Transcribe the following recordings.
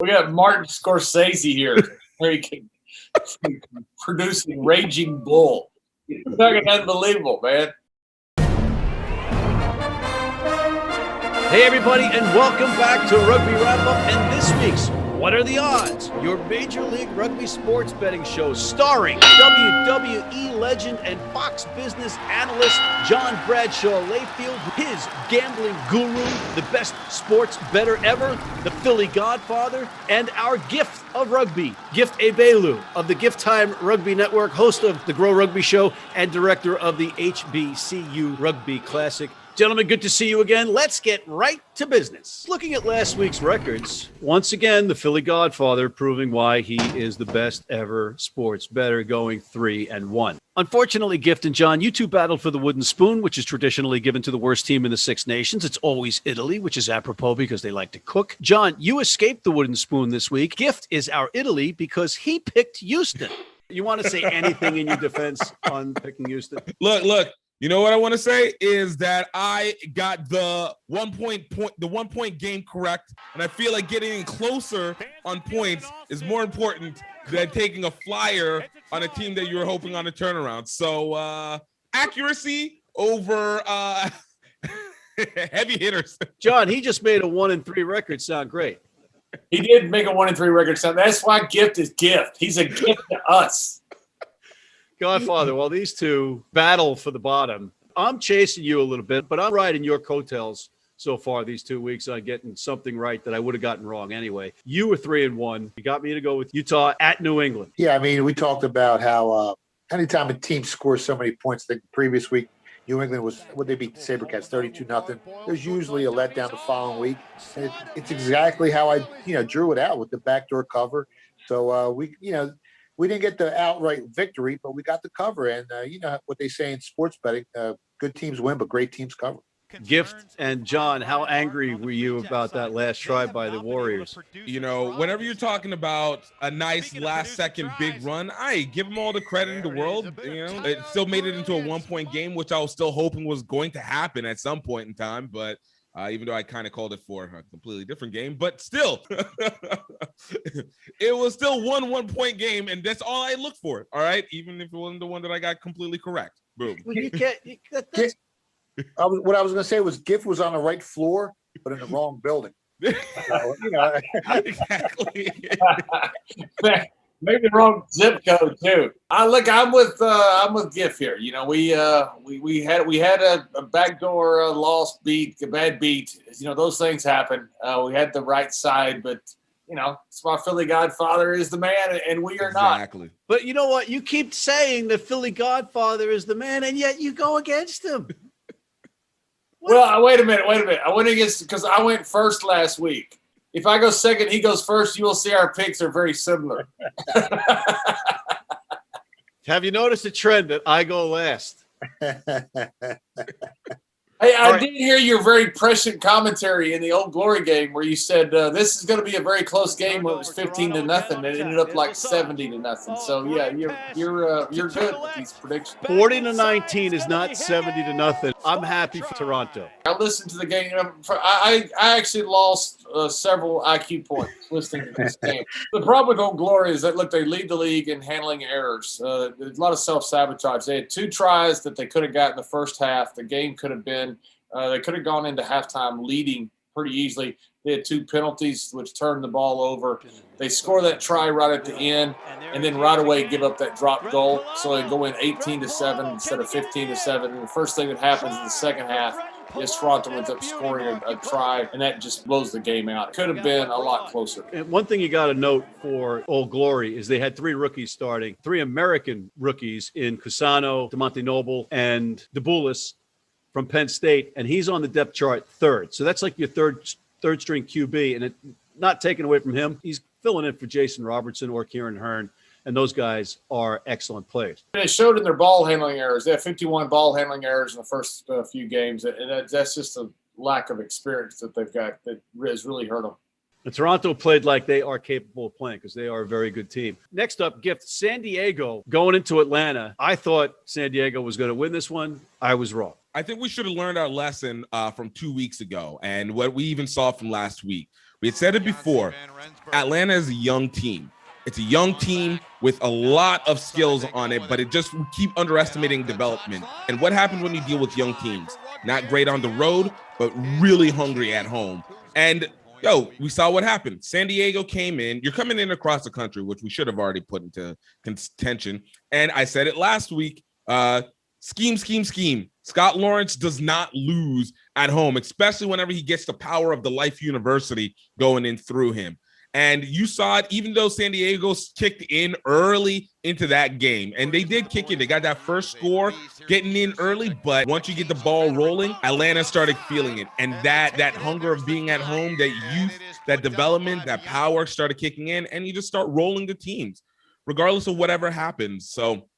We got Martin Scorsese here, producing Raging Bull. It's fucking unbelievable, man. Hey, everybody, and welcome back to Rugby Wrap-Up. And this week's What Are the Odds? Your Major League Rugby sports betting show starring WWE legend and Fox business analyst John Bradshaw Layfield, his gambling guru, the best sports bettor ever, the Philly Godfather, and our gift of rugby, Gift Egbelu of the Giftime Rugby Network, host of the Grow Rugby Show, and director of the HBCU Rugby Classic. Gentlemen, good to see you again. Let's get right to business. Looking at last week's records, once again, the Philly Godfather proving why he is the best ever sports bettor, going 3-1. Unfortunately, Gift and John, you two battled for the wooden spoon, which is traditionally given to the worst team in the Six Nations. It's always Italy, which is apropos because they like to cook. John, you escaped the wooden spoon this week. Gift is our Italy because he picked Houston. You want to say anything in your defense on picking Houston? Look. You know what I want to say is that I got the 1 point game correct, and I feel like getting closer on points is more important than taking a flyer on a team that you're hoping on a turnaround. So accuracy over heavy hitters. John, he just made a 1-3 record sound great. He did make a 1-3 record sound. That's why Gift is Gift. He's a gift to us. Godfather, while these two battle for the bottom, I'm chasing you a little bit, but I'm riding your coattails so far these 2 weeks on getting something right that I would have gotten wrong anyway. You were 3-1. You got me to go with Utah at New England. Yeah, I mean, we talked about how anytime a team scores so many points, the previous week, New England they beat the Sabercats 32-0. There's usually a letdown the following week. And it's exactly how I, drew it out with the backdoor cover. So we didn't get the outright victory, but we got the cover. And you know what they say in sports betting, good teams win, but great teams cover. Gift and John, how angry were you about that last try by the Warriors? Whenever you're talking about a nice last-second big run, I give them all the credit in the world. It still made it into a 1-point game, which I was still hoping was going to happen at some point in time, but even though I kind of called it for a completely different game, but still, it was still 1-point game, and that's all I looked for. All right, even if it wasn't the one that I got completely correct. Boom. Well, what I was going to say was Gift was on the right floor, but in the wrong building. Exactly. Maybe the wrong zip code too. I'm with Gift here. We had a backdoor loss beat, a bad beat. Those things happen. We had the right side, but it's why Philly Godfather is the man, and we are not. Exactly. But you know what? You keep saying that Philly Godfather is the man, and yet you go against him. Well, wait a minute. I went against because I went first last week. If I go second, he goes first. You will see our picks are very similar. Have you noticed a trend that I go last? Hey, I did hear your very prescient commentary in the Old Glory game where you said this is going to be a very close game when it was 15-0 and it ended up like 70-0. So yeah, you're good with these predictions. 40-19 is not 70-0. I'm happy for Toronto. I listened to the game. I actually lost several IQ points listening to this game. The problem with Old Glory is that they lead the league in handling errors. There's a lot of self-sabotage. They had 2 tries that they could have got in the first half. The game could have been. They could have gone into halftime leading pretty easily. They had 2 penalties, which turned the ball over. They score that try right at the end, and then right away give up that drop goal. So they go in 18-7 instead of 15-7. And the first thing that happens in the second half is Toronto ends up scoring a try, and that just blows the game out. It could have been a lot closer. And one thing you got to note for Old Glory is they had 3 rookies starting, 3 American rookies in Cusano, DeMonte Noble, and DeBoulis from Penn State, and he's on the depth chart 3rd. So that's like your third string QB, and not taken away from him. He's filling in for Jason Robertson or Kieran Hearn, and those guys are excellent players. They showed in their ball handling errors. They have 51 ball handling errors in the first few games, and that's just a lack of experience that they've got that has really hurt them. And Toronto played like they are capable of playing because they are a very good team. Next up, Gift, San Diego going into Atlanta. I thought San Diego was going to win this one. I was wrong. I think we should have learned our lesson from 2 weeks ago and what we even saw from last week. We had said it before. Atlanta is a young team. It's a young team with a lot of skills on it, but we keep underestimating development. And what happens when you deal with young teams? Not great on the road, but really hungry at home. And we saw what happened. San Diego came in. You're coming in across the country, which we should have already put into contention. And I said it last week. Scheme. Scott Lawrence does not lose at home, especially whenever he gets the power of the Life University going in through him. And you saw it, even though San Diego kicked in early into that game. And they did kick in. They got that first score getting in early. But once you get the ball rolling, Atlanta started feeling it. And that hunger of being at home, that youth, that development, that power started kicking in. And you just start rolling the teams, regardless of whatever happens. So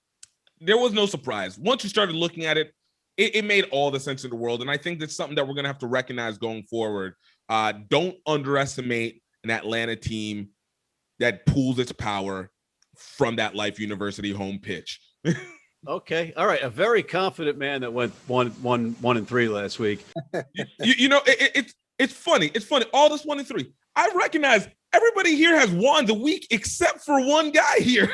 there was no surprise. Once you started looking at it, it made all the sense in the world. And I think that's something that we're going to have to recognize going forward. Don't underestimate an Atlanta team that pulls its power from that Life University home pitch. Okay. All right. A very confident man that went 1-3 last week. It's funny. It's funny. All this 1-3. I recognize everybody here has won the week except for one guy here.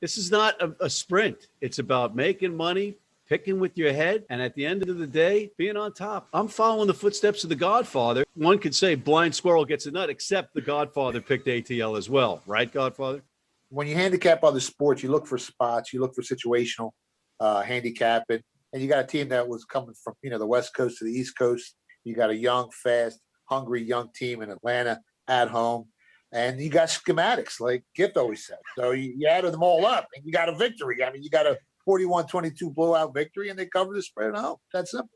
This is not a sprint. It's about making money, picking with your head, and at the end of the day, being on top. I'm following the footsteps of the Godfather. One could say blind squirrel gets a nut, except the Godfather picked ATL as well. Right, Godfather? When you handicap other sports, you look for spots, you look for situational handicapping, and you got a team that was coming from, the West Coast to the East Coast. You got a young, fast, hungry young team in Atlanta at home, and you got schematics, like Gift always said. So you added them all up, and you got a victory. I mean, you got a 41-22 blowout victory, and they cover the spread at home. That's simple.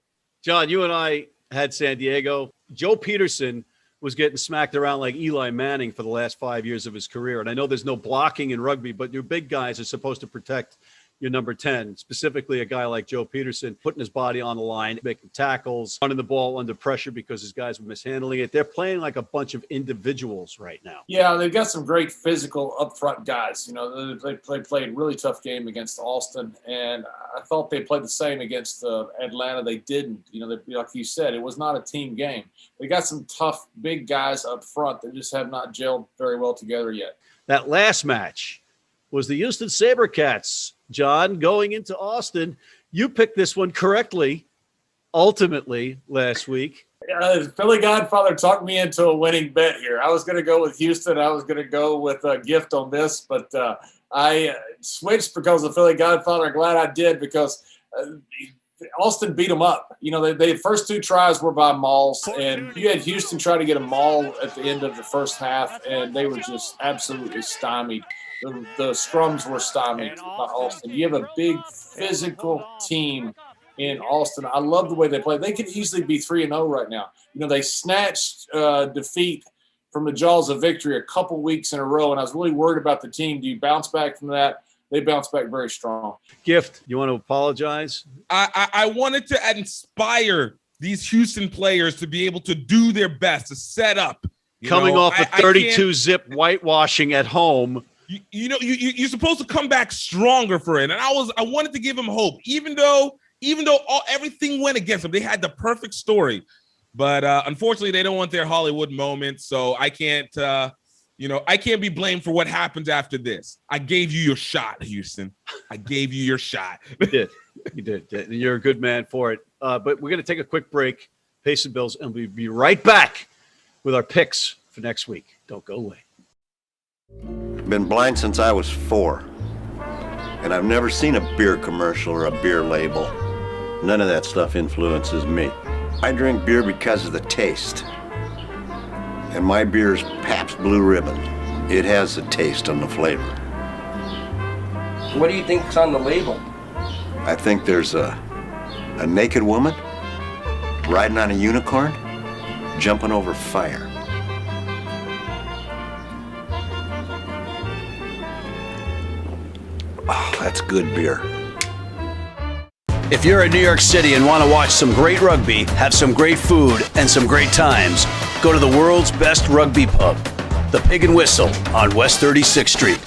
John, you and I had San Diego. Joe Peterson was getting smacked around like Eli Manning for the last 5 years of his career. And I know there's no blocking in rugby, but your big guys are supposed to protect your number 10, specifically a guy like Joe Peterson, putting his body on the line, making tackles, running the ball under pressure because his guys were mishandling it. They're playing like a bunch of individuals right now. Yeah, they've got some great physical upfront guys. They played a really tough game against Austin, and I thought they played the same against Atlanta. They didn't. Like you said, it was not a team game. They got some tough, big guys up front that just have not gelled very well together yet. That last match was the Houston SaberCats, John, going into Austin. You picked this one correctly, ultimately, last week. Philly Godfather talked me into a winning bet here. I was going to go with Houston. I was going to go with a Gift on this, but I switched because of Philly Godfather. I'm glad I did because Austin beat them up. The first two tries were by mauls, and you had Houston try to get a maul at the end of the first half, and they were just absolutely stymied. The scrums were stymied by Austin. You have a big physical team in Austin. I love the way they play. They could easily be 3-0 right now. They snatched defeat from the jaws of victory a couple weeks in a row, and I was really worried about the team. Do you bounce back from that? They bounced back very strong. Gift, you want to apologize? I wanted to inspire these Houston players to be able to do their best, to set up. Coming off a 32-zip whitewashing at home. You're supposed to come back stronger for it. And I wanted to give him hope, even though everything went against them. They had the perfect story, but unfortunately they don't want their Hollywood moment. So I can't be blamed for what happens after this. I gave you your shot, Houston. I gave you your shot. You did. You're a good man for it. But we're going to take a quick break, pay some bills, and we'll be right back with our picks for next week. Don't go away. Been blind since I was 4, and I've never seen a beer commercial or a beer label. None of that stuff influences me. I drink beer because of the taste, and my beer's Pabst Blue Ribbon. It has the taste and the flavor. What do you think's on the label? I think there's a naked woman riding on a unicorn, jumping over fire. Oh, that's good beer. If you're in New York City and want to watch some great rugby, have some great food, and some great times, go to the world's best rugby pub, the Pig and Whistle on West 36th Street.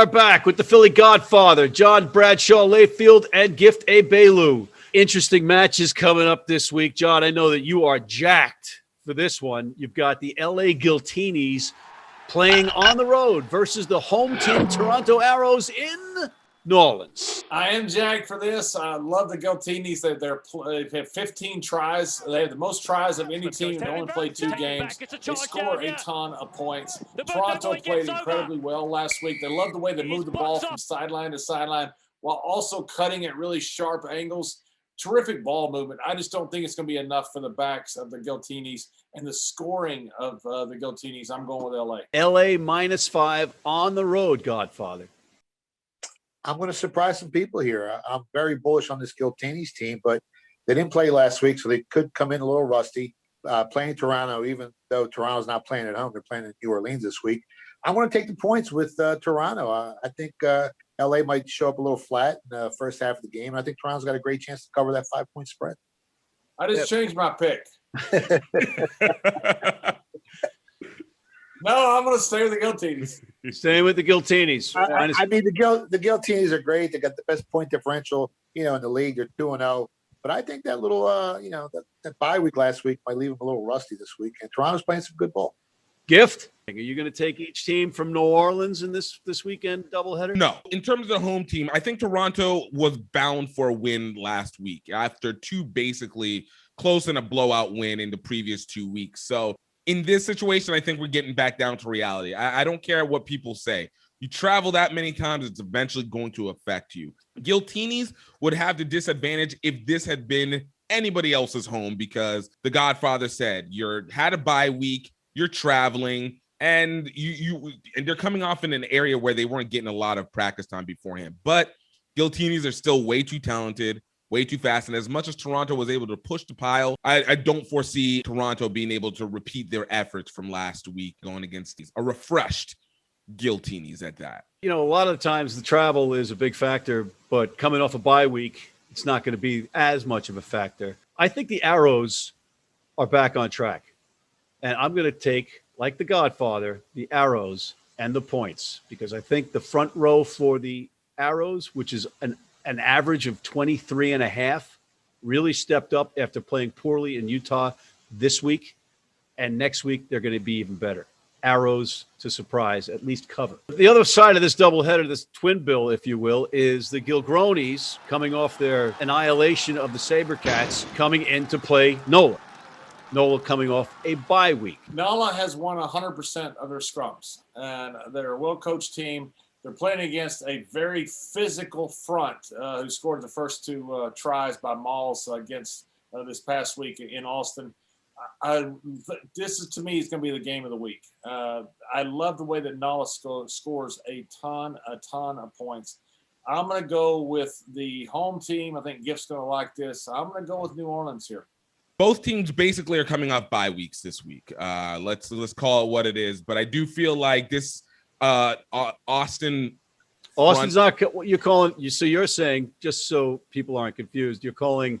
are back with the Philly Godfather, John Bradshaw, Layfield, and Gift Egbelu. Interesting matches coming up this week. John, I know that you are jacked for this one. You've got the LA Giltinis playing on the road versus the home team, Toronto Arrows, in New Orleans. I am jacked for this. I love the Giltinis. They have 15 tries. They have the most tries of any team. They only play 2 games. They score a ton of points. Toronto played incredibly well last week. They love the way they move the ball from sideline to sideline while also cutting at really sharp angles. Terrific ball movement. I just don't think it's going to be enough for the backs of the Giltinis and the scoring of the Giltinis. I'm going with LA. LA -5 on the road, Godfather. I'm going to surprise some people here. I'm very bullish on this Giltinis team, but they didn't play last week, so they could come in a little rusty. Playing Toronto, even though Toronto's not playing at home, they're playing in New Orleans this week. I'm going to take the points with Toronto. I think LA might show up a little flat in the first half of the game. I think Toronto's got a great chance to cover that 5-point spread. I just changed my pick. No, I'm going to stay with the Giltinis. You're staying with the Giltinis. I mean, the Giltinis are great. They got the best point differential, in the league. They're 2-0. But I think that little, that bye week last week might leave them a little rusty this week. And Toronto's playing some good ball. Gift, are you going to take each team from New Orleans in this weekend doubleheader? No. In terms of the home team, I think Toronto was bound for a win last week after 2 basically close and a blowout win in the previous 2 weeks. So in this situation, I think we're getting back down to reality. I don't care what people say. You travel that many times, it's eventually going to affect you. Giltinis would have the disadvantage if this had been anybody else's home because the Godfather said you had a bye week, you're traveling, and and they're coming off in an area where they weren't getting a lot of practice time beforehand. But Giltinis are still way too talented, way too fast. And as much as Toronto was able to push the pile, I don't foresee Toronto being able to repeat their efforts from last week going against a refreshed Giltinis at that. A lot of the times the travel is a big factor, but coming off a bye week, it's not going to be as much of a factor. I think the Arrows are back on track. And I'm going to take, like the Godfather, the Arrows and the points because I think the front row for the Arrows, which is an average of 23.5, really stepped up after playing poorly in Utah this week. And next week, they're going to be even better. Arrows to surprise, at least cover. The other side of this doubleheader, this twin bill, if you will, is the Gilgronis coming off their annihilation of the SaberCats coming in to play NOLA. NOLA coming off a bye week. NOLA has won 100% of their scrums, and they're a well-coached team. They're playing against a very physical front who scored the first 2 tries by Mauls against this past week in Austin. This is, to me, is going to be the game of the week. I love the way that NOLA scores a ton of points. I'm going to go with the home team. I think Gift's going to like this. I'm going to go with New Orleans here. Both teams basically are coming off bye weeks this week. Let's call it what it is. But I do feel like this Austin's not what you're calling. So you're saying, just so people aren't confused, you're calling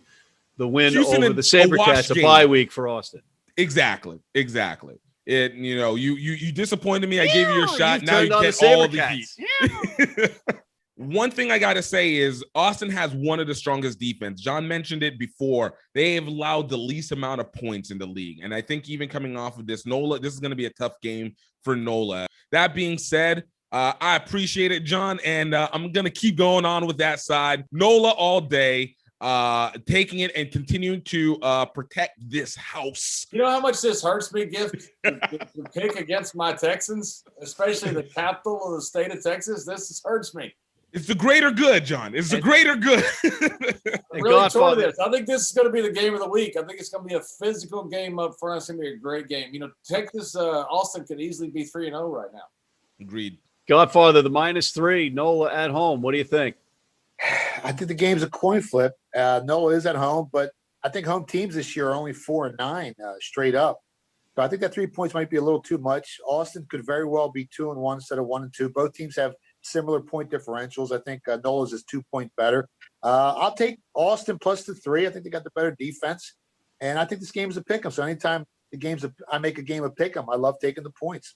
the win Houston over the SaberCats a bye week for Austin. Exactly. It you disappointed me. I gave you your shot. Now you get all the heat. One thing I got to say is Austin has one of the strongest defense. John mentioned it before. They have allowed the least amount of points in the league. And I think even coming off of this, NOLA, this is going to be a tough game for NOLA. That being said, I appreciate it, John. And I'm going to keep going on with that side. NOLA all day, taking it and continuing to protect this house. You know how much this hurts me, Gift, to pick against my Texans, especially the capital of the state of Texas? This hurts me. It's the greater good, John. It's the greator good. I'm really torn this. I think this is going to be the game of the week. I think it's going to be a physical game up front. It's going to be a great game. Texas, Austin could easily be 3-0 right now. Agreed. Godfather, the -3, NOLA at home. What do you think? I think the game's a coin flip. NOLA is at home, but I think home teams this year are only 4-9 straight up. So I think that 3 points might be a little too much. Austin could very well be 2-1 instead of 1-2. Both teams have similar point differentials. I think NOLA's is 2 points better. I'll take Austin plus the 3. I think they got the better defense, and I think this game is a pick 'em. So anytime I make a game of pick 'em, I love taking the points.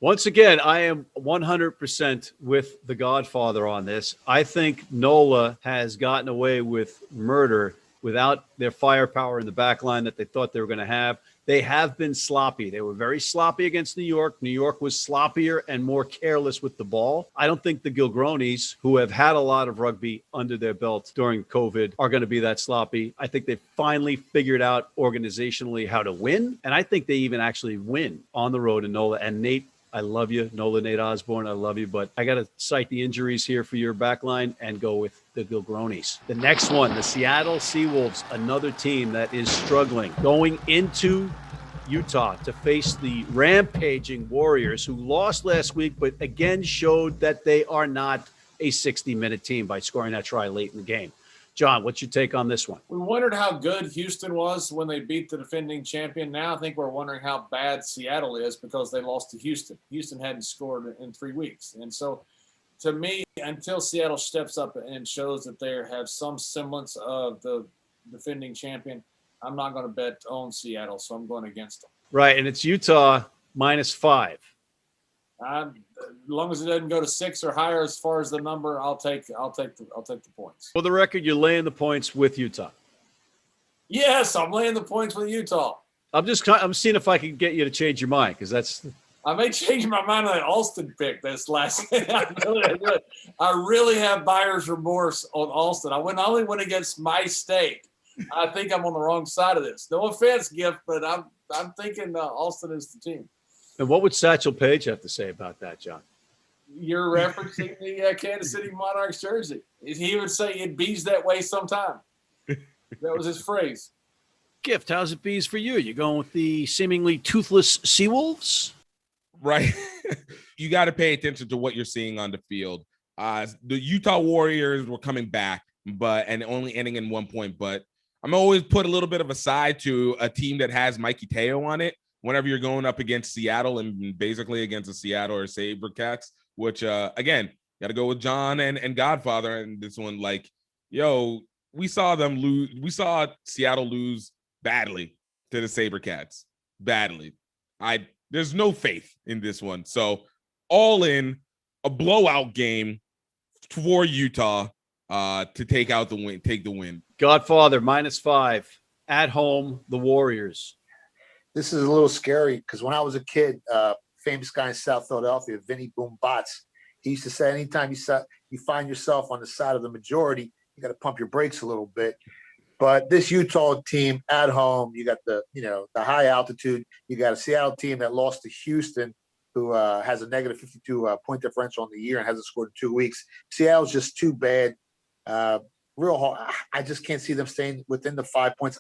Once again, I am 100% with the Godfather on this. I think NOLA has gotten away with murder without their firepower in the back line that they thought they were going to have. They have been sloppy. They were very sloppy against New York. New York was sloppier and more careless with the ball. I don't think the Gilgronis, who have had a lot of rugby under their belt during COVID, are going to be that sloppy. I think they've finally figured out organizationally how to win. And I think they even actually win on the road in NOLA. And Nate, I love you. NOLA, Nate Osborne, I love you. But I got to cite the injuries here for your back line and go with the Gilgronis. The next one, the Seattle Seawolves, another team that is struggling. Going into Utah to face the rampaging Warriors, who lost last week, but again showed that they are not a 60-minute team by scoring that try late in the game. John, what's your take on this one? We wondered how good Houston was when they beat the defending champion. Now I think we're wondering how bad Seattle is because they lost to Houston. Houston hadn't scored in 3 weeks. And so to me, until Seattle steps up and shows that they have some semblance of the defending champion, I'm not going to bet on Seattle, so I'm going against them. Right, and it's Utah -5. As long as it doesn't go to 6 or higher as far as the number, I'll take the points. For the record, you're laying the points with Utah. Yes, I'm laying the points with Utah. I'm seeing if I can get you to change your mind, because that's. I may change my mind on that Alston pick this last. I really have buyer's remorse on Alston. I only went against my state. I think I'm on the wrong side of this. No offense, Gift, but I'm thinking Alston is the team. And what would Satchel Paige have to say about that, John? You're referencing the Kansas City Monarchs jersey. He would say it bees that way sometime. That was his phrase. Gift, how's it bees for you? You going with the seemingly toothless Seawolves? Right. You got to pay attention to what you're seeing on the field. The Utah Warriors were coming back, and only ending in 1 point. But I'm always put a little bit of a side to a team that has Mikey Teo on it whenever you're going up against Seattle and basically against the Seattle or Sabercats, which, again, got to go with John and Godfather. And this one, we saw them lose. We saw Seattle lose badly to the Sabercats. Badly. There's no faith in this one. So all in, a blowout game for Utah to take the win. Godfather -5 at home, the Warriors. This is a little scary because when I was a kid, famous guy in South Philadelphia, Vinny Boom Bots, he used to say, anytime you find yourself on the side of the majority, you got to pump your brakes a little bit. But this Utah team at home, you got the high altitude. You got a Seattle team that lost to Houston, who has a negative 52 point differential on the year and hasn't scored in 2 weeks. Seattle's just too bad. Real hard. I just can't see them staying within the 5 points.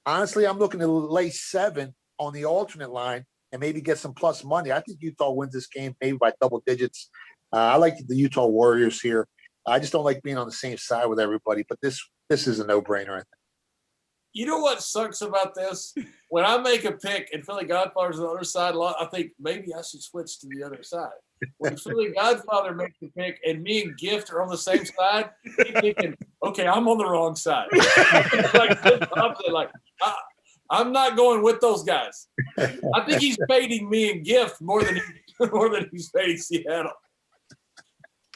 Honestly, I'm looking to lay 7 on the alternate line and maybe get some plus money. I think Utah wins this game maybe by double digits. I like the Utah Warriors here. I just don't like being on the same side with everybody, but this is a no-brainer, I think. You know what sucks about this? When I make a pick and Philly Godfather's on the other side, I think maybe I should switch to the other side. When Philly Godfather makes the pick and me and Gift are on the same side, he's thinking, okay, I'm on the wrong side. I'm not going with those guys. I think he's fading me and Gift more than he's fading Seattle.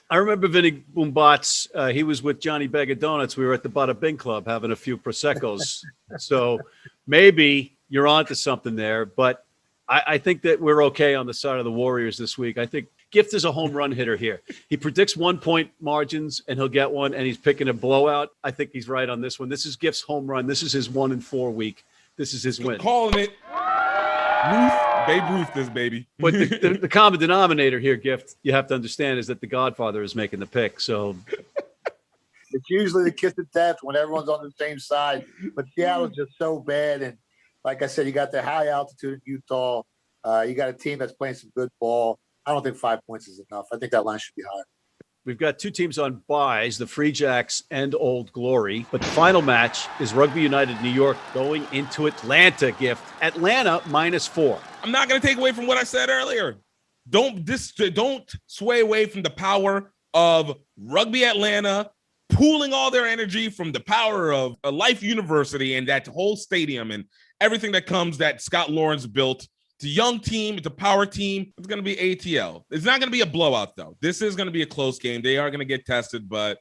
I remember Vinny Boombots. He was with Johnny Bag of Donuts. We were at the Bada Bing Club having a few Prosecco's. So maybe you're onto something there. But I think that we're okay on the side of the Warriors this week. I think Gift is a home run hitter here. He predicts 1 point margins, and he'll get one, and he's picking a blowout. I think he's right on this one. This is Gift's home run. This is his 1 in 4 week. This is his win. Calling it. Babe Ruth this, baby. But the common denominator here, Gift, you have to understand, is that the Godfather is making the pick. So it's usually the kiss of death when everyone's on the same side. But Seattle's just so bad. And like I said, you got the high altitude in Utah. You got a team that's playing some good ball. I don't think 5 points is enough. I think that line should be higher. We've got 2 teams on buys, the Free Jacks and Old Glory. But the final match is Rugby United New York going into Atlanta, Gift. Atlanta -4. I'm not going to take away from what I said earlier. Don't sway away from the power of Rugby Atlanta, pooling all their energy from the power of a Life University and that whole stadium and everything that Scott Lawrence built It's a young team. It's a power team. It's going to be ATL. It's not going to be a blowout, though. This is going to be a close game. They are going to get tested, but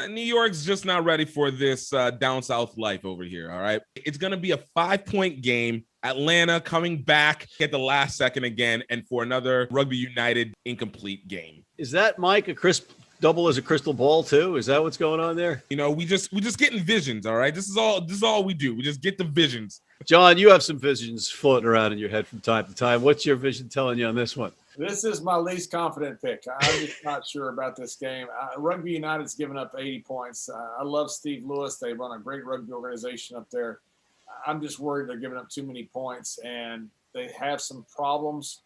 New York's just not ready for this down south life over here, all right? It's going to be a 5-point game. Atlanta coming back at the last second again, and for another Rugby United incomplete game. Is that, Mike, a crisp double as a crystal ball too? Is that what's going on there? You know, we just getting visions, all right? This is all we do. We just get the visions. John, you have some visions floating around in your head from time to time. What's your vision telling you on this one? This is my least confident pick. I'm just not sure about this game. Rugby United's given up 80 points. I love Steve Lewis. They run a great rugby organization up there. I'm just worried they're giving up too many points, and they have some problems.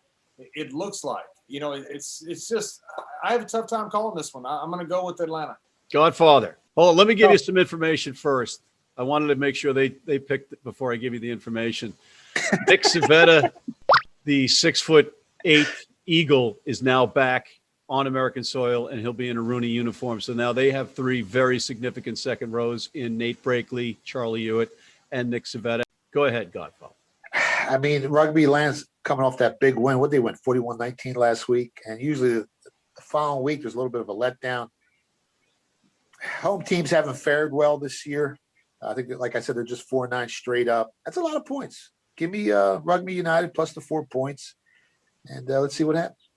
It looks like, you know, it's just, I have a tough time calling this one. I'm going to go with Atlanta. Godfather. Hold on, let me give you some information first. I wanted to make sure they picked it before I give you the information. Nick Civetta, the 6'8" Eagle, is now back on American soil, and he'll be in a Rooney uniform. So now they have 3 very significant second rows in Nate Brakely, Charlie Hewitt, and Nick Civetta. Go ahead, Godfather. I mean, Rugby Land's coming off that big win. What they win, 41-19 last week. And usually the following week, there's a little bit of a letdown. Home teams haven't fared well this year. I think, like I said, they're just 4-9 straight up. That's a lot of points. Give me Rugby United plus the 4 points, and let's see what happens.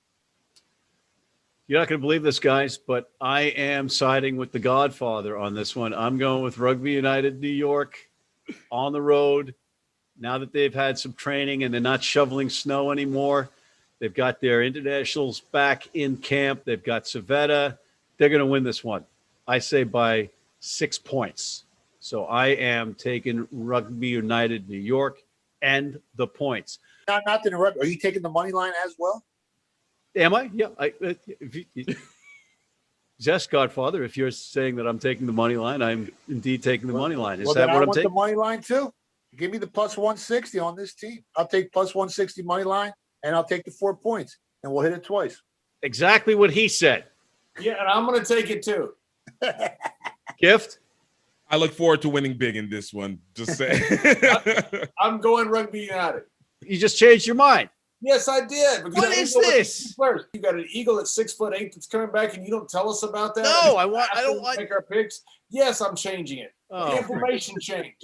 You're not going to believe this, guys, but I am siding with the Godfather on this one. I'm going with Rugby United New York on the road. Now that they've had some training and they're not shoveling snow anymore, they've got their internationals back in camp. They've got Civetta. They're going to win this one. I say by 6 points. So I am taking Rugby United New York and the points. Not to interrupt. Are you taking the money line as well? Am I? Yeah. Yes, Godfather. If you're saying that I'm taking the money line, I'm indeed taking the money line. Is that what I'm taking? The money line too. Give me the plus 160 on this team. I'll take plus 160 money line, and I'll take the 4 points, and we'll hit it twice. Exactly what he said. Yeah, and I'm going to take it too. Gift? I look forward to winning big in this one. Just say. I'm going Rugby United. You just changed your mind. Yes, I did. What is this? You got an Eagle at 6'8" that's coming back, and you don't tell us about that. No, I don't want. Make our picks. Yes, I'm changing it. The information changed.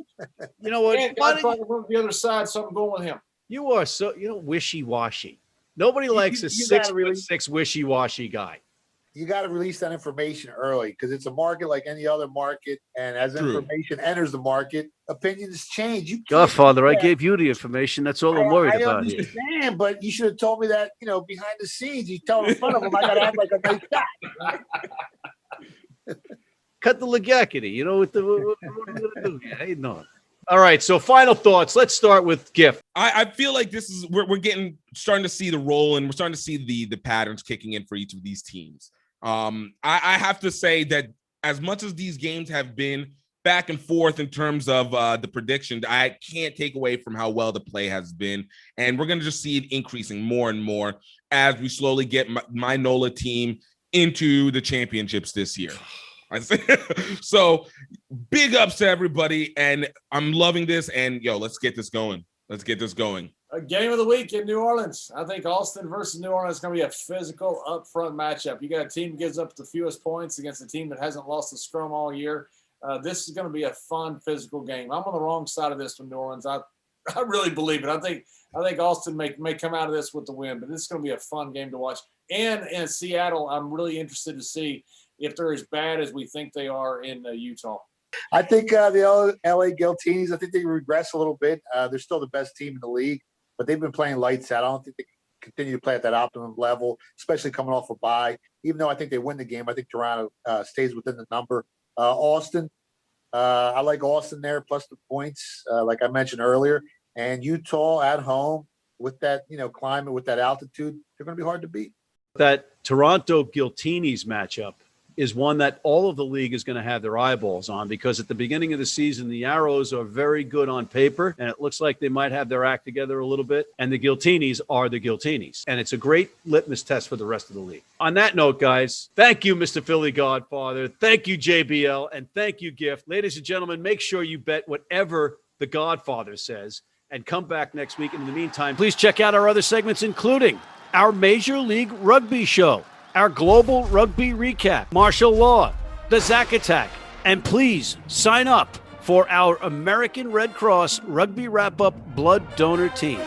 You know what? And I went the other side, so I'm going with him. You are so wishy-washy. Nobody likes a 6'6" wishy-washy guy. You got to release that information early because it's a market like any other market, and as information enters the market, opinions change. Godfather, I gave you the information. That's all I'm worried about here. I understand, but you should have told me that, behind the scenes. You tell in front of them, I got to act like a nice guy. Cut the legackety. You know what are we going to do here? Hey, no. All right, so final thoughts. Let's start with Gift. I feel like this is we're starting to see the role, and we're starting to see the patterns kicking in for each of these teams. I have to say that as much as these games have been back and forth in terms of the prediction, I can't take away from how well the play has been, and we're going to just see it increasing more and more as we slowly get my NOLA team into the championships this year. So big ups to everybody, and I'm loving this, and let's get this going. A game of the week in New Orleans. I think Austin versus New Orleans is going to be a physical upfront matchup. You got a team that gives up the fewest points against a team that hasn't lost a scrum all year. This is going to be a fun physical game. I'm on the wrong side of this from New Orleans. I really believe it. I think Austin may come out of this with the win, but this is going to be a fun game to watch. And in Seattle, I'm really interested to see if they're as bad as we think they are in Utah. I think the LA Giltinis, I think they regress a little bit. They're still the best team in the league, but they've been playing lights out. I don't think they can continue to play at that optimum level, especially coming off a bye. Even though I think they win the game, I think Toronto stays within the number. Austin, I like Austin there, plus the points, like I mentioned earlier. And Utah at home with that, climate, with that altitude, they're going to be hard to beat. That Toronto Giltinis matchup is one that all of the league is going to have their eyeballs on, because at the beginning of the season, the Arrows are very good on paper, and it looks like they might have their act together a little bit. And the Giltinis are the Giltinis. And it's a great litmus test for the rest of the league. On that note, guys, thank you, Mr. Philly Godfather. Thank you, JBL. And thank you, Gift. Ladies and gentlemen, make sure you bet whatever the Godfather says, and come back next week. And in the meantime, please check out our other segments, including our Major League Rugby show, our Global Rugby Recap, Martial Law, the Zack Attack, and please sign up for our American Red Cross Rugby Wrap-Up Blood Donor Team.